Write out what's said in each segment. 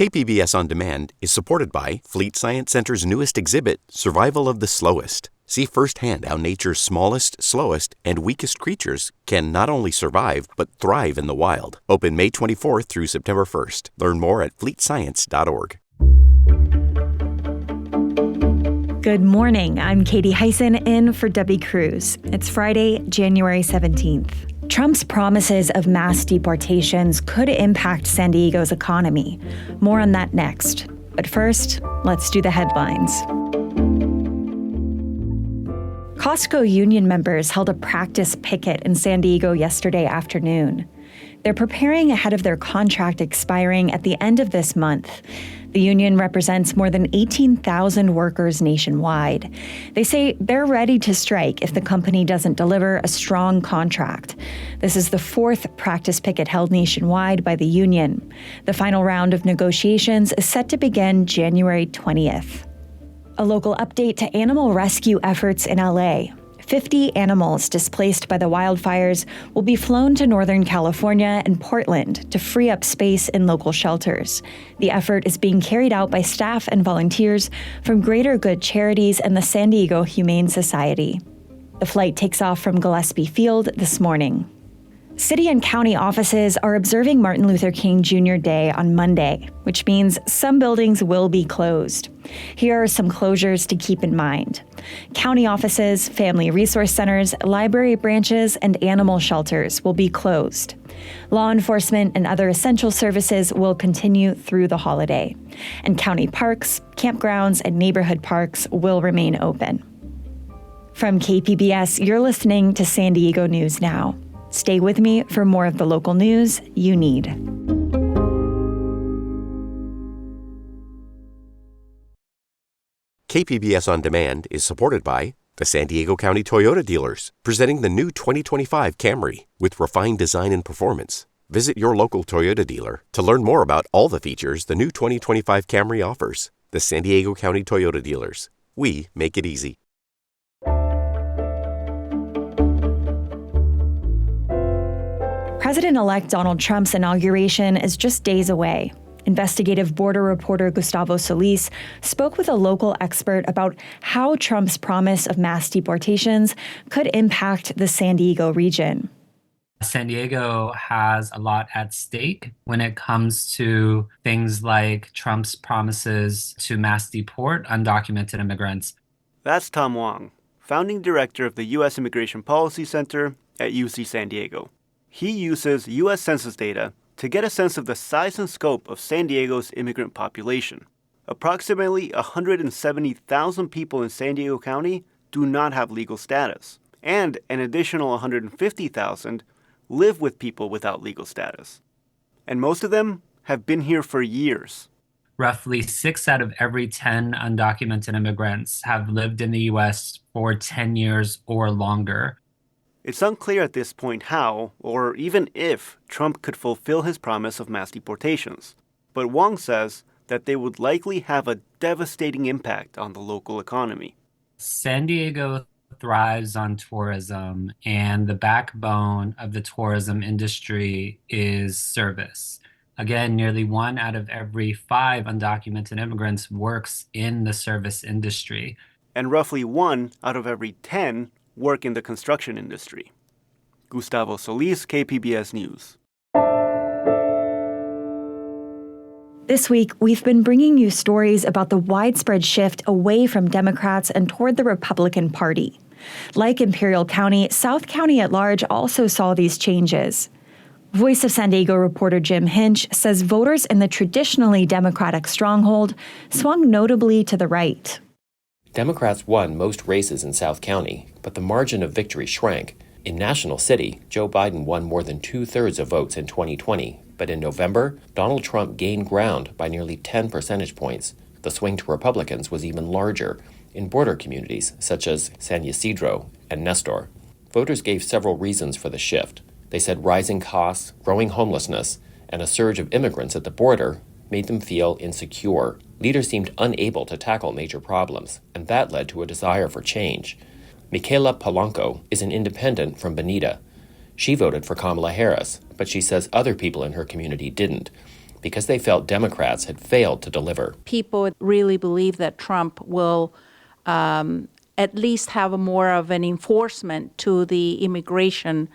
KPBS On Demand is supported by Fleet Science Center's newest exhibit, Survival of the Slowest. See firsthand how nature's smallest, slowest, and weakest creatures can not only survive, but thrive in the wild. Open May 24th through September 1st. Learn more at fleetscience.org. Good morning. I'm Katie Hyson in for Debbie Cruz. It's Friday, January 17th. Trump's promises of mass deportations could impact San Diego's economy. More on that next. But first, let's do the headlines. Costco union members held a practice picket in San Diego yesterday afternoon. They're preparing ahead of their contract expiring at the end of this month. The union represents more than 18,000 workers nationwide. They say they're ready to strike if the company doesn't deliver a strong contract. This is the fourth practice picket held nationwide by the union. The final round of negotiations is set to begin January 20th. A local update to animal rescue efforts in LA. 50 animals displaced by the wildfires will be flown to Northern California and Portland to free up space in local shelters. The effort is being carried out by staff and volunteers from Greater Good Charities and the San Diego Humane Society. The flight takes off from Gillespie Field this morning. City and county offices are observing Martin Luther King Jr. Day on Monday, which means some buildings will be closed. Here are some closures to keep in mind. County offices, family resource centers, library branches, and animal shelters will be closed. Law enforcement and other essential services will continue through the holiday. And county parks, campgrounds, and neighborhood parks will remain open. From KPBS, you're listening to San Diego News Now. Stay with me for more of the local news you need. KPBS On Demand is supported by the San Diego County Toyota dealers, presenting the new 2025 Camry with refined design and performance. Visit your local Toyota dealer to learn more about all the features the new 2025 Camry offers. The San Diego County Toyota dealers. We make it easy. President-elect Donald Trump's inauguration is just days away. Investigative border reporter Gustavo Solis spoke with a local expert about how Trump's promise of mass deportations could impact the San Diego region. San Diego has a lot at stake when it comes to things like Trump's promises to mass deport undocumented immigrants. That's Tom Wong, founding director of the U.S. Immigration Policy Center at UC San Diego. He uses U.S. Census data to get a sense of the size and scope of San Diego's immigrant population. Approximately 170,000 people in San Diego County do not have legal status, and an additional 150,000 live with people without legal status. And most of them have been here for years. Roughly 6 out of every 10 undocumented immigrants have lived in the U.S. for 10 years or longer. It's unclear at this point how, or even if, Trump could fulfill his promise of mass deportations. But Wong says that they would likely have a devastating impact on the local economy. San Diego thrives on tourism, and the backbone of the tourism industry is service. Again, nearly 1 out of every 5 undocumented immigrants works in the service industry. And roughly 1 out of every 10 work in the construction industry. Gustavo Solis, KPBS News. This week, we've been bringing you stories about the widespread shift away from Democrats and toward the Republican Party. Like Imperial County, South County at large also saw these changes. Voice of San Diego reporter Jim Hinch says voters in the traditionally Democratic stronghold swung notably to the right. Democrats won most races in South County, but the margin of victory shrank. In National City, Joe Biden won more than 2/3 of votes in 2020, but in November, Donald Trump gained ground by nearly 10 percentage points. The swing to Republicans was even larger in border communities such as San Ysidro and Nestor. Voters gave several reasons for the shift. They said rising costs, growing homelessness, and a surge of immigrants at the border made them feel insecure. Leaders seemed unable to tackle major problems, and that led to a desire for change. Michaela Polanco is an independent from Bonita. She voted for Kamala Harris, but she says other people in her community didn't. because they felt Democrats had failed to deliver. People really believe that Trump will at least have more of an enforcement to the immigration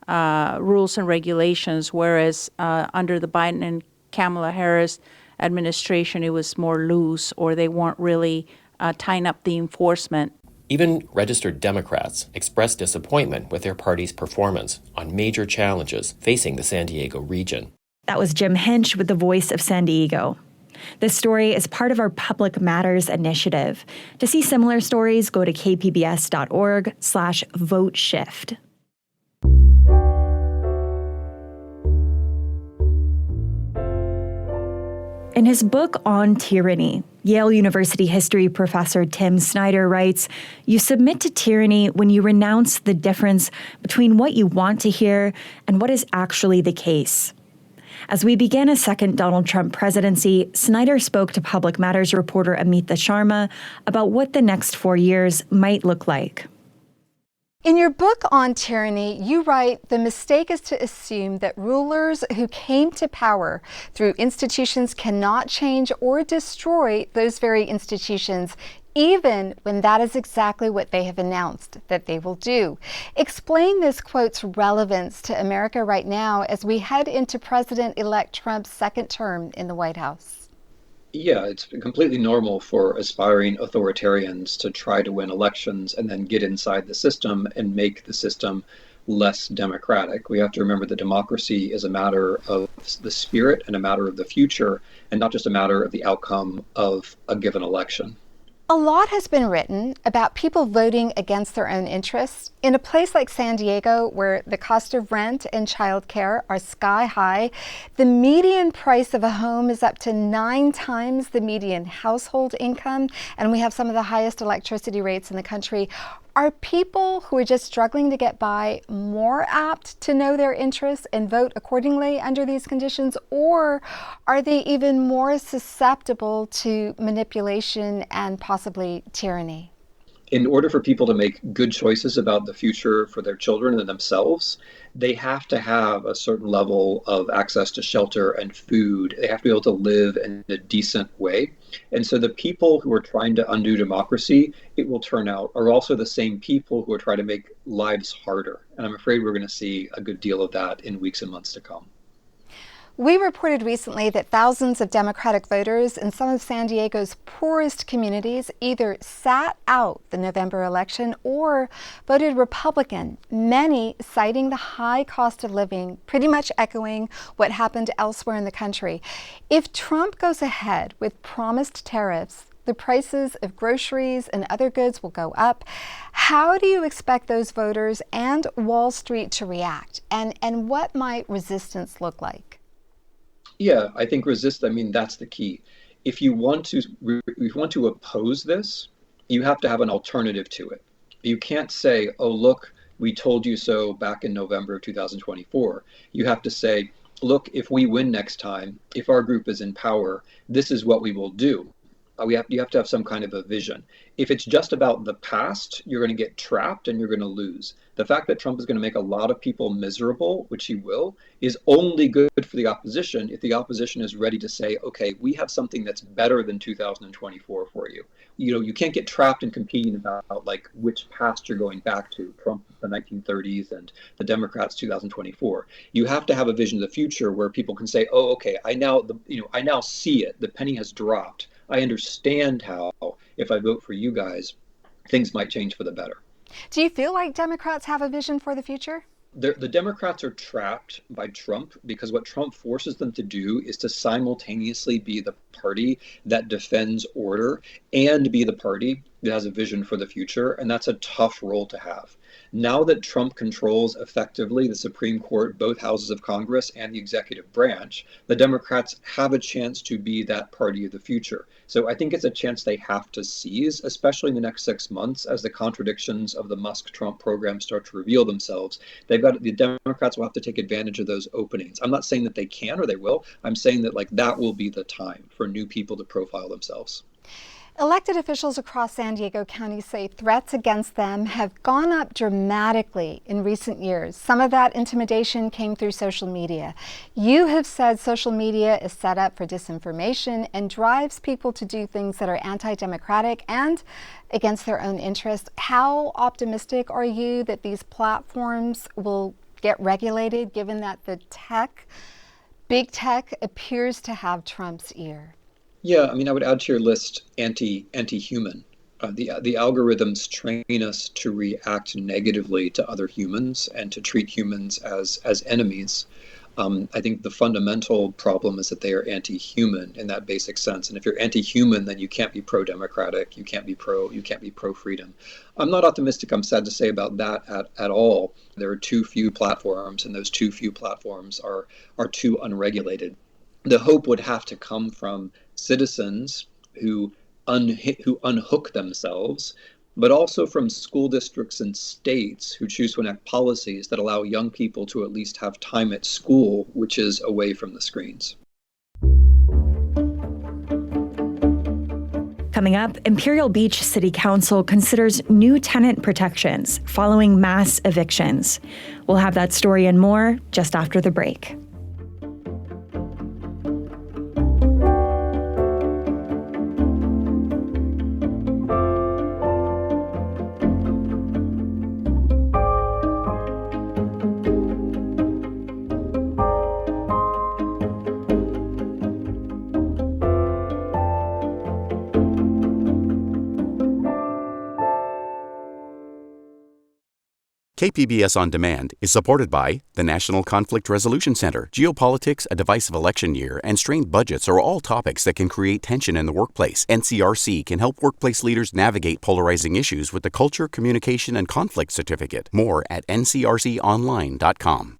rules and regulations, whereas under the Biden and Kamala Harris administration, it was more loose, or they weren't really tying up the enforcement. Even registered Democrats expressed disappointment with their party's performance on major challenges facing the San Diego region. That was Jim Hinch with the Voice of San Diego. This story is part of our Public Matters initiative. To see similar stories, go to kpbs.org/voteshift. In his book On Tyranny, Yale University history professor Tim Snyder writes, "You submit to tyranny when you renounce the difference between what you want to hear and what is actually the case." As we began a second Donald Trump presidency, Snyder spoke to Public Matters reporter Amita Sharma about what the next 4 years might look like. In your book On Tyranny, you write, "The mistake is to assume that rulers who came to power through institutions cannot change or destroy those very institutions, even when that is exactly what they have announced that they will do." Explain this quote's relevance to America right now as we head into President-elect Trump's second term in the White House. Yeah, it's completely normal for aspiring authoritarians to try to win elections and then get inside the system and make the system less democratic. We have to remember that democracy is a matter of the spirit and a matter of the future, and not just a matter of the outcome of a given election. A lot has been written about people voting against their own interests. In a place like San Diego, where the cost of rent and childcare are sky high, the median price of a home is up to 9 times the median household income, and we have some of the highest electricity rates in the country. Are people who are just struggling to get by more apt to know their interests and vote accordingly under these conditions, or are they even more susceptible to manipulation and possibly tyranny? In order for people to make good choices about the future for their children and themselves, they have to have a certain level of access to shelter and food. They have to be able to live in a decent way. And so the people who are trying to undo democracy, it will turn out, are also the same people who are trying to make lives harder. And I'm afraid we're going to see a good deal of that in weeks and months to come. We reported recently that thousands of Democratic voters in some of San Diego's poorest communities either sat out the November election or voted Republican, many citing the high cost of living, pretty much echoing what happened elsewhere in the country. If Trump goes ahead with promised tariffs, the prices of groceries and other goods will go up. How do you expect those voters and Wall Street to react? And what might resistance look like? Yeah, I think that's the key. If you want to oppose this, you have to have an alternative to it. You can't say, "Oh, look, we told you so back in November of 2024. You have to say, "Look, if we win next time, if our group is in power, this is what we will do." You have to have some kind of a vision. If it's just about the past, you're going to get trapped and you're going to lose. The fact that Trump is going to make a lot of people miserable, which he will, is only good for the opposition if the opposition is ready to say, "Okay, we have something that's better than 2024 for you." You can't get trapped in competing about like which past you're going back to, Trump the 1930s and the Democrats 2024. You have to have a vision of the future where people can say, "Oh, okay, I now see it. The penny has dropped. I understand how, if I vote for you guys, things might change for the better." Do you feel like Democrats have a vision for the future? The Democrats are trapped by Trump because what Trump forces them to do is to simultaneously be the party that defends order and be the party that has a vision for the future. And that's a tough role to have. Now that Trump controls effectively the Supreme Court, both houses of Congress, and the executive branch, the Democrats have a chance to be that party of the future. So I think it's a chance they have to seize, especially in the next 6 months as the contradictions of the Musk-Trump program start to reveal themselves. The Democrats will have to take advantage of those openings. I'm not saying that they can or they will. I'm saying that that will be the time for new people to profile themselves. Elected officials across San Diego County say threats against them have gone up dramatically in recent years. Some of that intimidation came through social media. You have said social media is set up for disinformation and drives people to do things that are anti-democratic and against their own interest. How optimistic are you that these platforms will get regulated, given that the big tech appears to have Trump's ear? Yeah, I mean, I would add to your list anti-human. The algorithms train us to react negatively to other humans and to treat humans as enemies. I think the fundamental problem is that they are anti-human in that basic sense. And if you're anti-human, then you can't be pro-democratic. You can't be pro-freedom. I'm not optimistic, I'm sad to say, about that at all. There are too few platforms, and those too few platforms are too unregulated. The hope would have to come from citizens who unhook themselves, but also from school districts and states who choose to enact policies that allow young people to at least have time at school, which is away from the screens. Coming up, Imperial Beach City Council considers new tenant protections following mass evictions. We'll have that story and more just after the break. KPBS On Demand is supported by the National Conflict Resolution Center. Geopolitics, a divisive election year, and strained budgets are all topics that can create tension in the workplace. NCRC can help workplace leaders navigate polarizing issues with the Culture, Communication, and Conflict Certificate. More at ncrconline.com.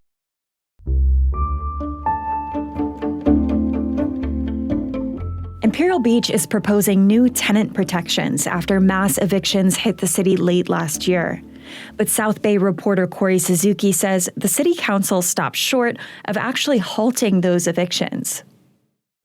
Imperial Beach is proposing new tenant protections after mass evictions hit the city late last year. But South Bay reporter Corey Suzuki says the city council stopped short of actually halting those evictions.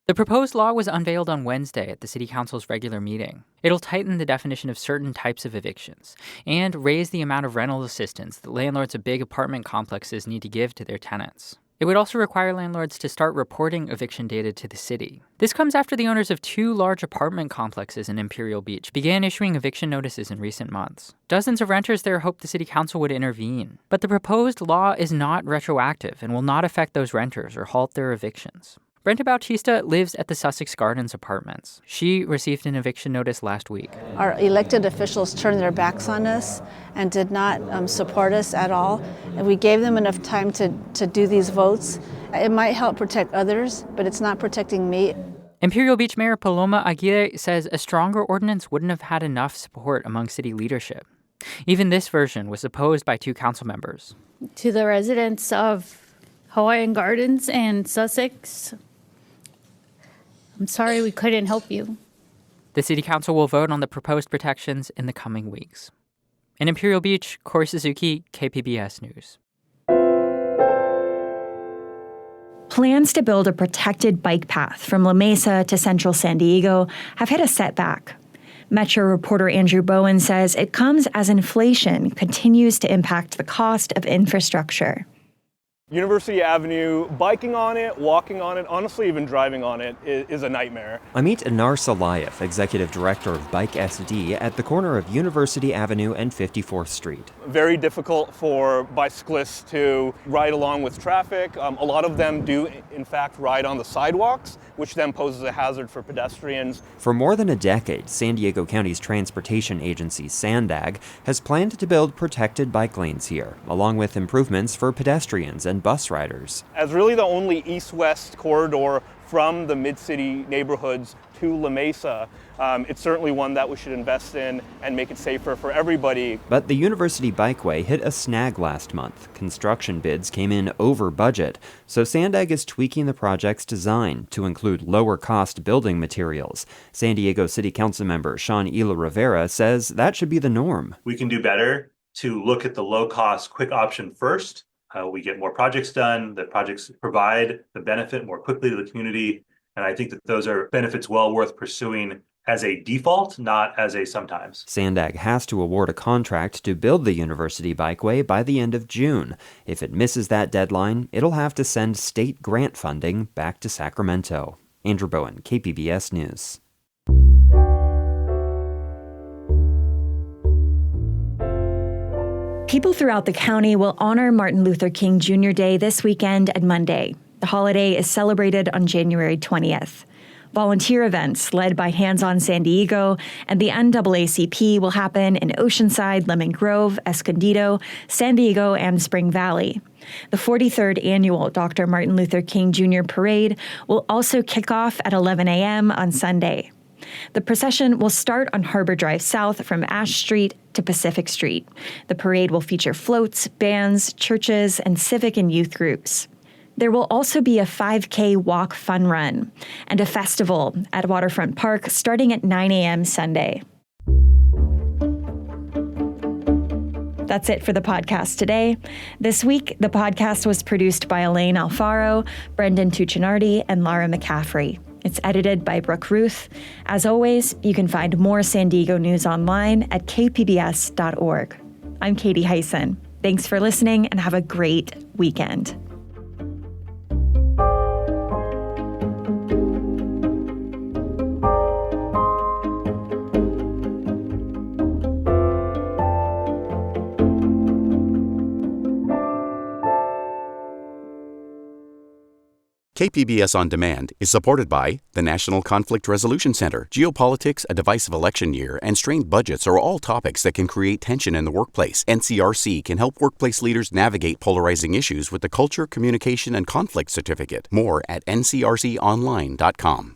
The proposed law was unveiled on Wednesday at the city council's regular meeting. It'll tighten the definition of certain types of evictions and raise the amount of rental assistance that landlords of big apartment complexes need to give to their tenants. It would also require landlords to start reporting eviction data to the city. This comes after the owners of two large apartment complexes in Imperial Beach began issuing eviction notices in recent months. Dozens of renters there hoped the city council would intervene. But the proposed law is not retroactive and will not affect those renters or halt their evictions. Brenda Bautista lives at the Sussex Gardens Apartments. She received an eviction notice last week. Our elected officials turned their backs on us and did not support us at all. And we gave them enough time to do these votes. It might help protect others, but it's not protecting me. Imperial Beach Mayor Paloma Aguirre says a stronger ordinance wouldn't have had enough support among city leadership. Even this version was opposed by two council members. To the residents of Hawaiian Gardens and Sussex, I'm sorry we couldn't help you. The city council will vote on the proposed protections in the coming weeks. In Imperial Beach, Corey Suzuki, KPBS News. Plans to build a protected bike path from La Mesa to central San Diego have hit a setback. Metro reporter Andrew Bowen says it comes as inflation continues to impact the cost of infrastructure. University Avenue, biking on it, walking on it, honestly even driving on it is a nightmare. I meet Anar Salayev, executive director of Bike SD at the corner of University Avenue and 54th Street. Very difficult for bicyclists to ride along with traffic. A lot of them do, in fact, ride on the sidewalks, which then poses a hazard for pedestrians. For more than a decade, San Diego County's transportation agency, SANDAG, has planned to build protected bike lanes here, along with improvements for pedestrians and bus riders. As really the only east-west corridor from the mid-city neighborhoods to La Mesa, it's certainly one that we should invest in and make it safer for everybody. But the University Bikeway hit a snag last month. Construction bids came in over budget, so SANDAG is tweaking the project's design to include lower-cost building materials. San Diego City Council member Sean Ela Rivera says that should be the norm. We can do better to look at the low-cost, quick option first. We get more projects done, the projects provide the benefit more quickly to the community, and I think that those are benefits well worth pursuing as a default, not as a sometimes. Sandag has to award a contract to build the University Bikeway by the end of June. If it misses that deadline, it'll have to send state grant funding back to Sacramento. Andrew Bowen, KPBS News. People throughout the county will honor Martin Luther King Jr. Day this weekend and Monday. The holiday is celebrated on January 20th. Volunteer events led by Hands On San Diego and the NAACP will happen in Oceanside, Lemon Grove, Escondido, San Diego, and Spring Valley. The 43rd annual Dr. Martin Luther King Jr. Parade will also kick off at 11 a.m. on Sunday. The procession will start on Harbor Drive South from Ash Street to Pacific Street. The parade will feature floats, bands, churches, and civic and youth groups. There will also be a 5K walk fun run and a festival at Waterfront Park starting at 9 a.m. Sunday. That's it for the podcast today. This week, the podcast was produced by Elaine Alfaro, Brendan Tuccinardi, and Lara McCaffrey. It's edited by Brooke Ruth. As always, you can find more San Diego news online at kpbs.org. I'm Katie Hyson. Thanks for listening and have a great weekend. KPBS On Demand is supported by the National Conflict Resolution Center. Geopolitics, a divisive election year, and strained budgets are all topics that can create tension in the workplace. NCRC can help workplace leaders navigate polarizing issues with the Culture, Communication, and Conflict Certificate. More at ncrconline.com.